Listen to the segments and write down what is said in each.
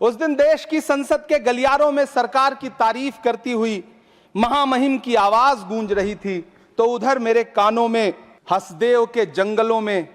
उस दिन देश की संसद के गलियारों में सरकार की तारीफ करती हुई महामहिम की आवाज गूंज रही थी, तो उधर मेरे कानों में हसदेव के जंगलों में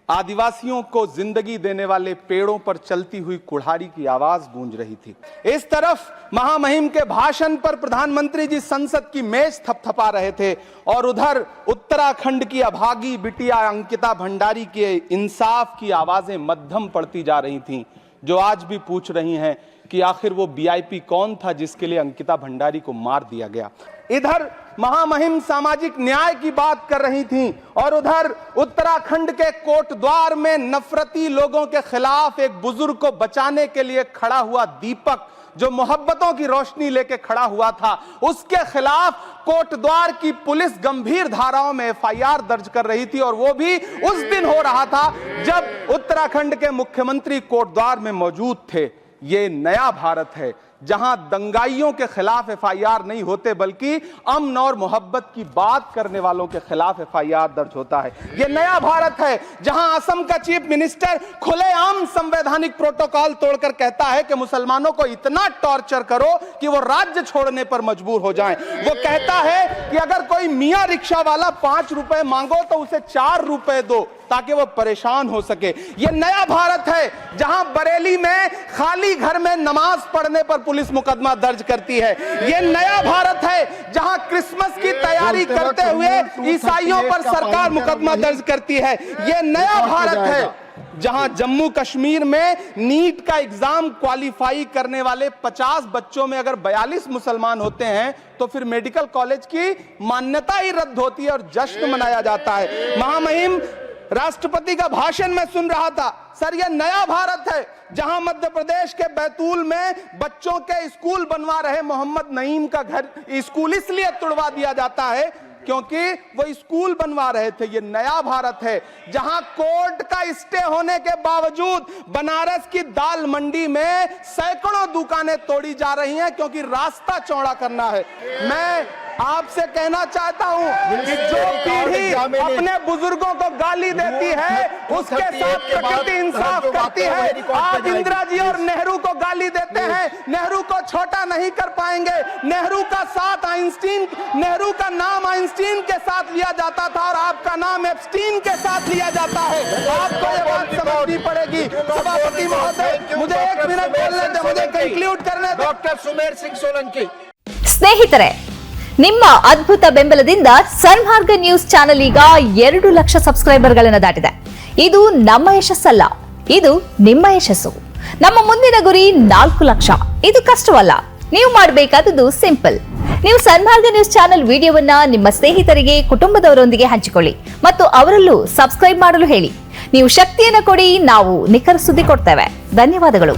आदिवासियों को जिंदगी देने वाले पेड़ों पर चलती हुई कुल्हाड़ी की आवाज गूंज रही थी। इस तरफ महामहिम के भाषण पर प्रधानमंत्री जी संसद की मेज थपथपा रहे थे और उधर उत्तराखंड की अभागी बिटिया अंकिता भंडारी के इंसाफ की आवाजें मध्यम पड़ती जा रही थीं, जो आज भी पूछ रही हैं कि आखिर वो वीआईपी कौन था जिसके लिए अंकिता भंडारी को मार दिया गया। इधर महामहिम सामाजिक न्याय की बात कर रही थीं और उधर उत्तराखंड के कोटद्वार में नफरती लोगों के खिलाफ एक बुजुर्ग को बचाने के लिए खड़ा हुआ दीपक, जो मोहब्बतों की रोशनी लेके खड़ा हुआ था, उसके खिलाफ कोटद्वार की पुलिस गंभीर धाराओं में एफआईआर दर्ज कर रही थी। और वो भी उस दिन हो रहा था जब उत्तराखंड के मुख्यमंत्री कोटद्वार में मौजूद थे। ये नया भारत है जहां दंगाइयों के खिलाफ एफआईआर नहीं होते, बल्कि अमन और मोहब्बत की बात करने वालों के खिलाफ एफआईआर दर्ज होता है। यह नया भारत है जहां असम का चीफ मिनिस्टर खुलेआम संवैधानिक प्रोटोकॉल तोड़कर कहता है कि मुसलमानों को इतना टॉर्चर करो कि वो राज्य छोड़ने पर मजबूर हो जाएं। वो कहता है कि अगर कोई मियां रिक्शा वाला 5 रुपए मांगो तो उसे 4 रुपए दो ताकि वो परेशान हो सके। यह नया भारत है जहां बरेली में खाली घर में नमाज पढ़ने पर पुलिस मुकदमा दर्ज करती है। यह नया भारत है जहां क्रिसमस की तैयारी करते हुए ईसाइयों पर सरकार मुकदमा दर्ज करती है। यह नया भारत है जहां जम्मू कश्मीर में नीट का एग्जाम क्वालिफाई करने वाले 50 बच्चों में अगर 42 मुसलमान होते हैं तो फिर मेडिकल कॉलेज की मान्यता ही रद्द होती है और जश्न मनाया जाता है। महामहिम राष्ट्रपति का भाषण में सुन रहा था। सर, यह नया भारत है जहां मध्य प्रदेश के बैतूल में बच्चों के स्कूल बनवा रहे मोहम्मद नईम का घर स्कूल इसलिए तुड़वा दिया जाता है क्योंकि वो स्कूल बनवा रहे थे। ये नया भारत है जहां कोर्ट का स्टे होने के बावजूद बनारस की दाल मंडी में सैकड़ों दुकानें तोड़ी जा रही हैं क्योंकि रास्ता चौड़ा करना है। मैं आपसे कहना चाहता हूं कि जो पीढ़ी अपने बुजुर्गों को गाली देती है उसके साथ प्रकृति इंसाफ करती है। आप इंदिरा जी और नेहरू को गाली देते हैं, नेहरू को छोटा नहीं कर पाएंगे। नेहरू का साथ आइंस्टीन, नेहरू का नाम आइंस्टीन के साथ लिया जाता था और आपका नाम एप्स्टीन के साथ लिया जाता है। आपको ये बात समझनी पड़ेगी। सभापति महोदय, मुझे 1 मिनट बोलने दे, मुझे कंक्लूड करने दे। डॉक्टर सुमेर सिंह सोलंकी। ಸ್ನೇಹಿತರೆ, ನಿಮ್ಮ ಅದ್ಭುತ ಬೆಂಬಲದಿಂದ ಸನ್ಮಾರ್ಗ ನ್ಯೂಸ್ ಚಾನೆಲ್ ಈಗ 2 ಲಕ್ಷ ಸಬ್ಸ್ಕ್ರೈಬರ್ಗಳನ್ನು ದಾಟಿದೆ. ಇದು ನಮ್ಮ ಯಶಸ್ಸಲ್ಲ, ಇದು ನಿಮ್ಮ ಯಶಸ್ಸು. ನಮ್ಮ ಮುಂದಿನ ಗುರಿ 4 ಲಕ್ಷ. ಇದು ಕಷ್ಟವಲ್ಲ. ನೀವು ಮಾಡಬೇಕಾದದ್ದು ಸಿಂಪಲ್. ನೀವು ಸನ್ಮಾರ್ಗ ನ್ಯೂಸ್ ಚಾನೆಲ್ ವಿಡಿಯೋವನ್ನ ನಿಮ್ಮ ಸ್ನೇಹಿತರಿಗೆ, ಕುಟುಂಬದವರೊಂದಿಗೆ ಹಂಚಿಕೊಳ್ಳಿ ಮತ್ತು ಅವರಲ್ಲೂ ಸಬ್ಸ್ಕ್ರೈಬ್ ಮಾಡಲು ಹೇಳಿ. ನೀವು ಶಕ್ತಿಯನ್ನು ಕೊಡಿ, ನಾವು ನಿಖರ ಸುದ್ದಿ ಕೊಡ್ತೇವೆ. ಧನ್ಯವಾದಗಳು.